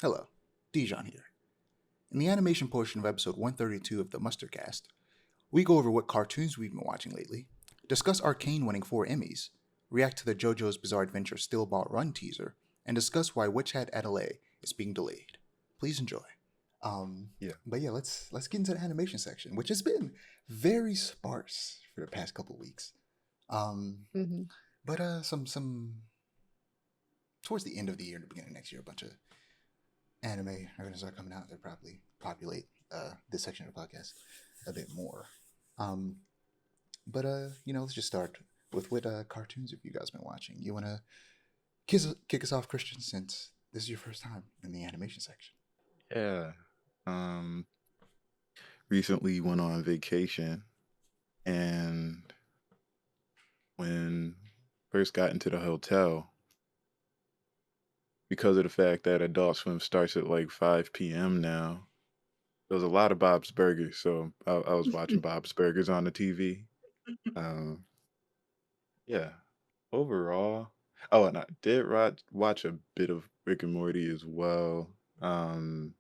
Hello, Dijon here. In the animation portion of episode 132 of the Mustardcast, we go over what cartoons we've been watching lately, discuss Arcane winning 4 Emmys, react to the JoJo's Bizarre Adventure Stillball Run teaser, and discuss why Witch Hat Atelier is being delayed. Please enjoy. But yeah, let's get into the animation section, which has been very sparse for the past couple of weeks. hmm But some towards the end of the year and the beginning of next year, a bunch of anime are going to start coming out. They'll probably populate this section of the podcast a bit more. Um, but let's just start with what cartoons have you guys been watching? You want to kick us off, Christian, since this is your first time in the animation section. Yeah. Um, Recently went on vacation, and when first got into the hotel, because of the fact that Adult Swim starts at like 5 p.m. now, there was a lot of Bob's Burgers, so I was watching Bob's Burgers on the TV. Um, yeah. Overall, oh, and I did watch a bit of Rick and Morty as well. Um,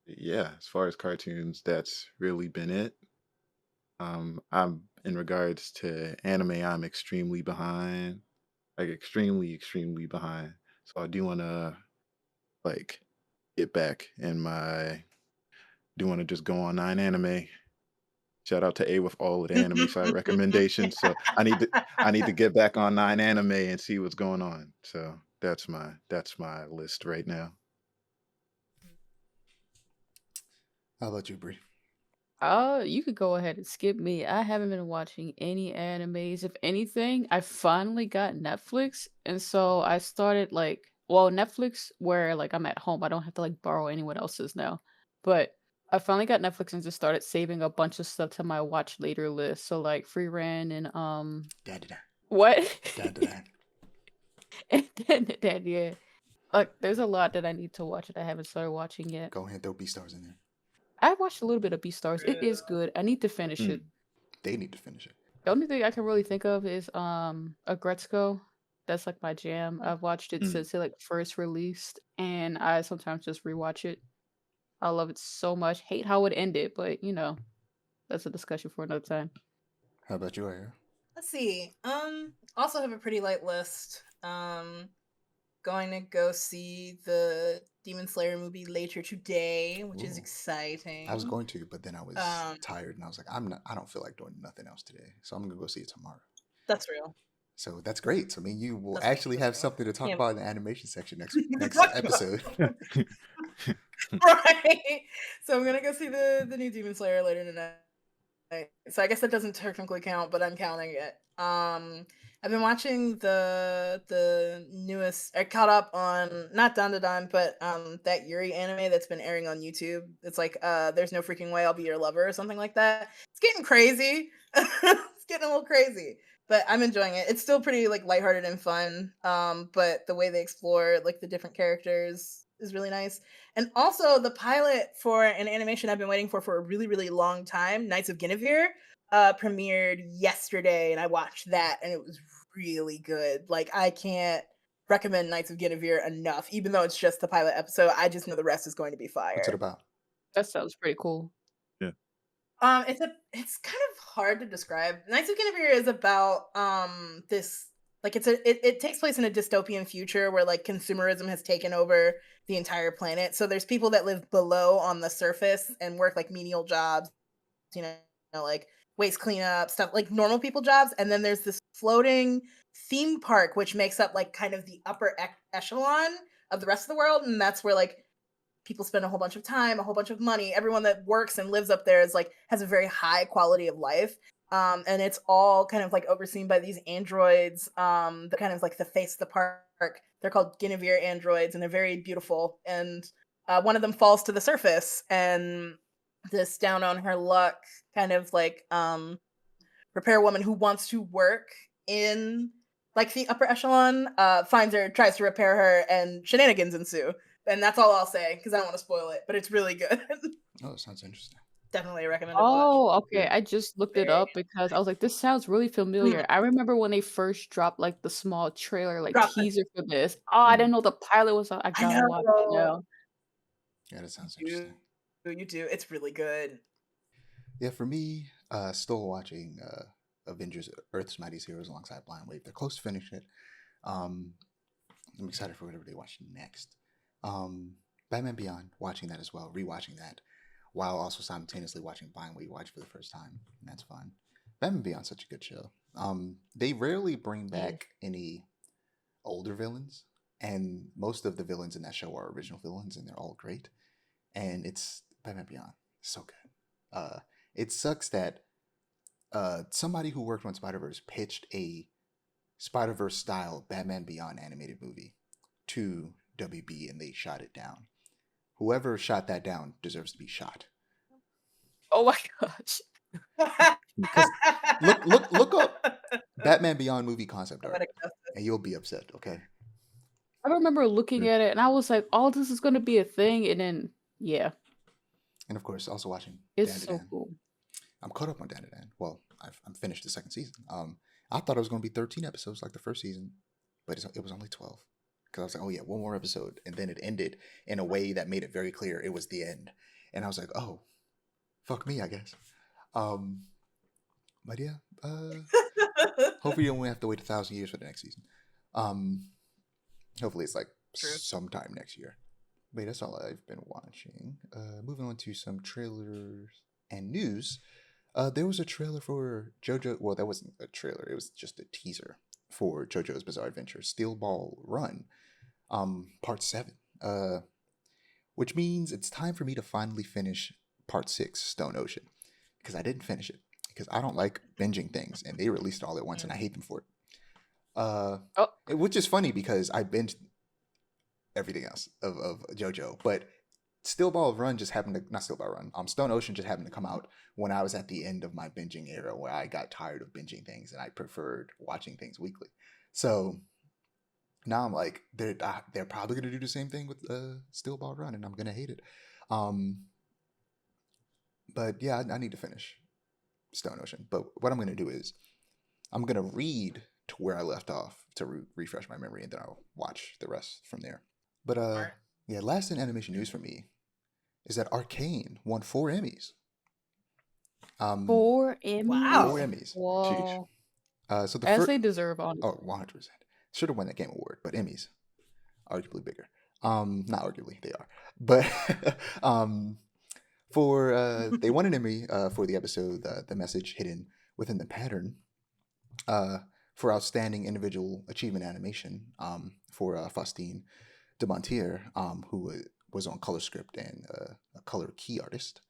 yeah, as far as cartoons, that's really been it. I'm in regards to anime, I'm extremely behind, like extremely behind. So I do want to like get back in my. Do want to just go on 9 anime. Shout out to A with all of the anime side recommendations. So I need to get back on 9 anime and see what's going on. So that's my list right now. How about you, Brie? You could go ahead and skip me. I haven't been watching any animes. If anything, I finally got Netflix, and so I started Netflix where like I'm at home. I don't have to like borrow anyone else's now. But I finally got Netflix and just started saving a bunch of stuff to my watch later list. So like Free Ren and Da da da what? da da da. and then yeah. Like there's a lot that I need to watch that I haven't started watching yet. Go ahead, throw Beastars in there. I watched a little bit of Beastars. It is good. I need to finish it. Mm. They need to finish it. The only thing I can really think of is Agretzko. That's like my jam. I've watched it Mm. since it like first released, and I sometimes just rewatch it. I love it so much. Hate how it ended, but that's a discussion for another time. How about you, Aiara? Let's see. Also have a pretty light list. Going to go see the Demon Slayer movie later today, which is Ooh. exciting. I was going to, but then I was Um, tired, and I was like, I don't feel like doing nothing else today, so I'm gonna go see it tomorrow. That's real. So that's great. So I mean, you will That's actually real. have something to talk Yeah. about in the animation section next Talk about- episode. Right. So I'm gonna go see the new Demon Slayer later tonight. So I guess that doesn't technically count, but I'm counting it. I've been watching the newest. I caught up on not Dandadan, but that Yuri anime that's been airing on YouTube. It's like there's no freaking way I'll be your lover or something like that. It's getting crazy. It's getting a little crazy, but I'm enjoying it. It's still pretty like lighthearted and fun. But the way they explore like the different characters is really nice. And also the pilot for an animation I've been waiting for a really, really long time, Knights of Guinevere, premiered yesterday, and I watched that, and it was really good. Like I can't recommend Knights of Guinevere enough, even though it's just the pilot episode. I just know the rest is going to be fire. What's it about? That sounds pretty cool. It's kind of hard to describe. Knights of Guinevere is about this like it takes place in a dystopian future where like consumerism has taken over the entire planet. So there's people that live below on the surface and work like menial jobs, like waste cleanup, stuff like normal people jobs, and then there's this floating theme park which makes up like kind of the upper echelon of the rest of the world, and that's where like people spend a whole bunch of time, a whole bunch of money. Everyone that works and lives up there is like has a very high quality of life. And it's all kind of like overseen by these androids. They're kind of like the face of the park. They're called Guinevere androids, and they're very beautiful. And one of them falls to the surface, and this down on her luck kind of like repair woman who wants to work in like the upper echelon finds her, tries to repair her, and shenanigans ensue. And that's all I'll say because I don't want to spoil it, but it's really good. Oh, it sounds interesting. Definitely a recommended watch. Oh, okay. Yeah. I just looked it Very up because I was like, this sounds really mm, familiar. I remember when they first dropped like the small trailer, like drop the teaser for this. Oh, I Mm. didn't know the pilot was out. I I gotta watch it know. now. Yeah, that You sounds do. interesting. You do. It's really good. Yeah, for me, still watching Avengers Earth's Mightiest Heroes alongside Blind Wave. They're close to finishing it. Um, I'm excited for whatever they watch next. Um, Batman Beyond, watching that as well, rewatching that, while also simultaneously watching Blind Wave watch for the first time. And that's fun. Batman Beyond's such a good show. They rarely bring It is. back any older villains, and most of the villains in that show are original villains, and they're all great. And it's Batman Beyond, so good. It sucks that somebody who worked on Spider Verse pitched a Spider Verse style Batman Beyond animated movie to WB, and they shot it down. Whoever shot that down deserves to be shot. Oh my gosh. Because look up Batman Beyond movie concept art, Poetic justice. and you'll be upset. Okay. I remember looking Mm. at it and I was like, oh, this is gonna be a thing. And then, yeah, And of course, also watching it's Dan to so Dan. cool. I'm caught up on Dan to Dan. Well, I'm finished the second season. I thought it was going to be 13 episodes like the first season, but it was only 12. Because I was like, oh yeah, one more episode, and then it ended in a way that made it very clear it was the end. And I was like, oh, fuck me, I guess. Um, but yeah, hopefully you don't have to wait 1,000 years for the next season. Hopefully it's like True. sometime next year. But that's all I've been watching. Moving on to some trailers and news. There was a trailer for JoJo. Well, that wasn't a trailer. It was just a teaser for JoJo's Bizarre Adventure, Steel Ball Run, Part 7. Which means it's time for me to finally finish Part 6, Stone Ocean. Because I didn't finish it. Because I don't like binging things, and they released it all at once, and I hate them for it. Oh, Which is funny because I binged everything else of JoJo, but Steel Ball Run just happened to not Steel Ball Run. Stone Ocean just happened to come out when I was at the end of my binging era, where I got tired of binging things and I preferred watching things weekly. So now I'm like, they're probably gonna do the same thing with Steel Ball Run, and I'm gonna hate it. But yeah, I need to finish Stone Ocean. But what I'm gonna do is I'm gonna read to where I left off to refresh my memory, and then I'll watch the rest from there. But Smart. yeah, last in animation news for me is that Arcane won 4 Emmys. 4 4 Wow. Emmys. Emmys. Sheesh. Whoa. So the As first, they deserve, honestly. oh, 100%. Should have won that game award, but Emmys, arguably bigger. Not arguably, they are. But they won an Emmy for the episode, The Message Hidden Within the Pattern, for outstanding individual achievement animation, for Faustine de Montier, who was on color script and a color key artist.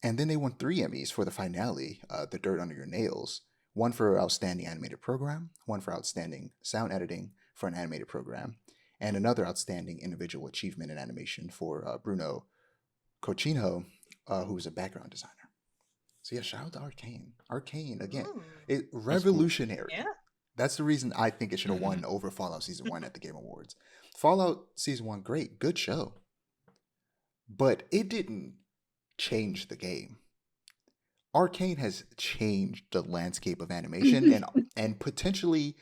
And then they won 3 Emmys for the finale, The Dirt Under Your Nails. One for Outstanding Animated Program, one for Outstanding Sound Editing for an Animated Program, and another Outstanding Individual Achievement in Animation for Bruno Cochino, who was a background designer. So yeah, shout out to Arcane. Arcane, again, Mm. revolutionary. Yeah. That's the reason I think it should have won over Fallout Season 1 at the Game Awards. Fallout Season 1, great, good show. But it didn't change the game. Arcane has changed the landscape of animation, and potentially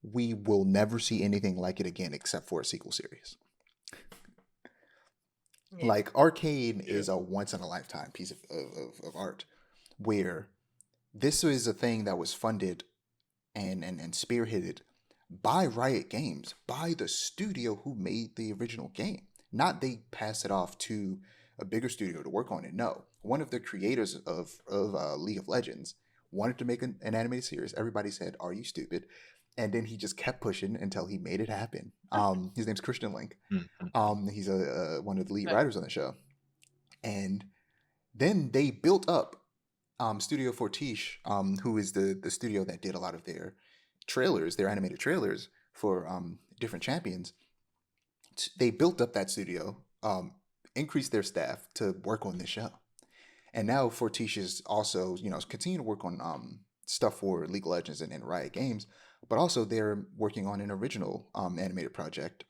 we will never see anything like it again except for a sequel series. Yeah. Like Arcane Yeah. is a once in a lifetime piece of art, where this is a thing that was funded and spearheaded by Riot Games, by the studio who made the original game. Not they pass it off to a bigger studio to work on it. No, one of the creators of League of Legends wanted to make an animated series. Everybody said, "Are you stupid?" And then he just kept pushing until he made it happen. His name's Christian Link. Mhm. He's one of the lead Okay. writers on the show. And then they built up Studio Fortiche, who is the studio that did a lot of their trailers, their animated trailers for different champions. They built up that studio, increased their staff to work on this show. And now Fortiche is also, continue to work on stuff for League of Legends and Riot Games, but also they're working on an original animated project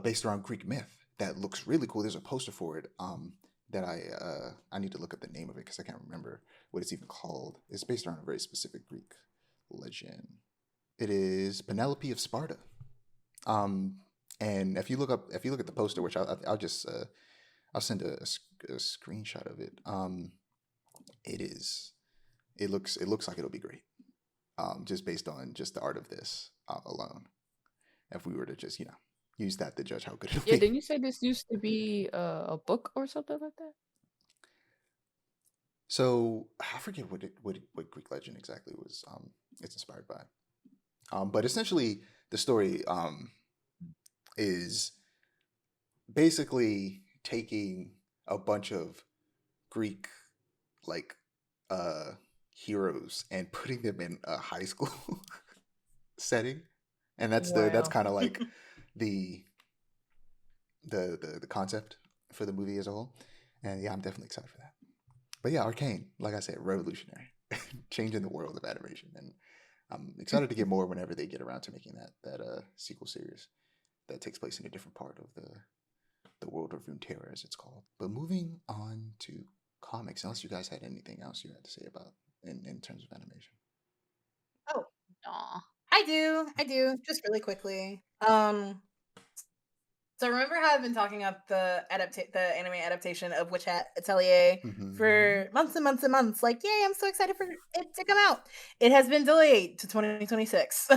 based around Greek myth that looks really cool. There's a poster for it that I need to look up the name of it because I can't remember what it's even called. It's based on a very specific Greek legend. It is Penelope of Sparta. And if you look at the poster, which I'll just I'll send a screenshot of it. It looks like it'll be great. Just based on just the art of this alone. If we were to just use that to judge how good it'll Yeah, be. didn't you say this used to be a book or something like that? So I forget what Greek legend exactly was. It's inspired by. But essentially the story is basically taking a bunch of Greek like heroes and putting them in a high school setting, and that's Wow. kind of like the concept for the movie as a whole. And yeah, I'm definitely excited for that. But yeah, Arcane, like I said, revolutionary, changing the world of animation, and I'm excited to get more whenever they get around to making that sequel series that takes place in a different part of the world of Runeterra, as it's called. But moving on to comics, unless you guys had anything else you had to say about in terms of animation. Oh, Aw. I do. Just really quickly. So remember how I've been talking up the anime adaptation of Witch Hat Atelier for months and months and months? Like, yay, I'm so excited for it to come out. It has been delayed to 2026.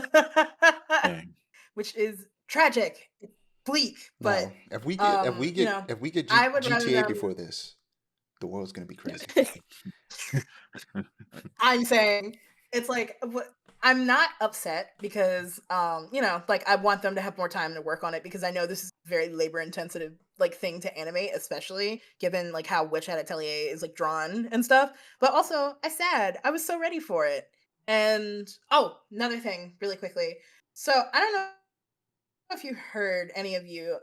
Dang. Which is tragic. It's bleak, but Now, if we get I would rather GTA them. before this, the world's gonna be crazy. I'm saying it's like I'm not upset because like I want them to have more time to work on it because I know this is a very labor intensive like thing to animate, especially given like how Witch Hat Atelier is like drawn and stuff. But also I was so ready for it. And another thing really quickly. So I don't know if you heard, any of you,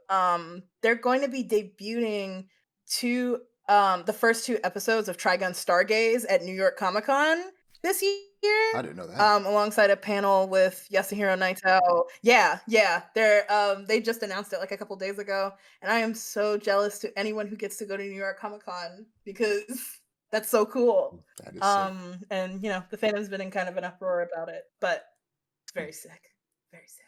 they're going to be debuting the first two episodes of Trigun Stargaze at New York Comic Con this year. I didn't know that. Alongside a panel with Yasuhiro Naito. Yeah, they just announced it like a couple days ago, and I am so jealous to anyone who gets to go to New York Comic Con because that's so cool. That is sick. And the fandom's been in kind of an uproar about it, but it's very sick, very sick.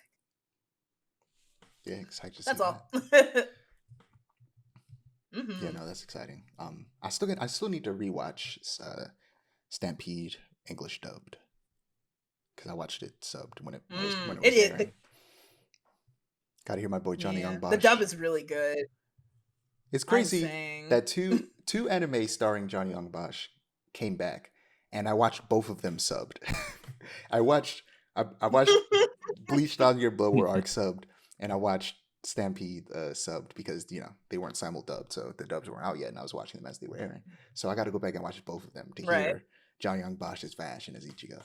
Yeah, excited to see That's all. that. Yeah, Mhm. no, that's exciting. I still need to rewatch Stampede English dubbed because I watched it subbed when it was It is. airing. Got to hear my boy Johnny Young The dub Bosch. is really good. It's I'm crazy saying. that two anime starring Johnny Young Bosch came back, and I watched both of them subbed. I watched Bleach Down Your Blower arc subbed, and I watched Stampede subbed because they weren't simul-dubbed, so the dubs weren't out yet, and I was watching them as they were airing. So I got to go back and watch both of them to Right. hear Johnny Young Bosch as Vash and as Ichigo.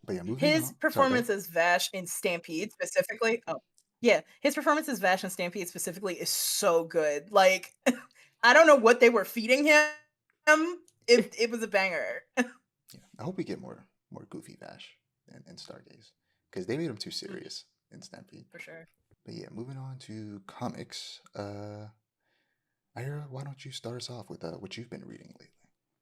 But yeah, moving His on. Sorry, performance as Vash in Stampede specifically. Oh, yeah. His performance as Vash in Stampede specifically is so good. Like, I don't know what they were feeding him. It was a banger. yeah, I hope we get more goofy Vash in Stargaze because they made him too serious in Stampede. For sure. But yeah, moving on to comics. Aiara, why don't you start us off with what you've been reading lately?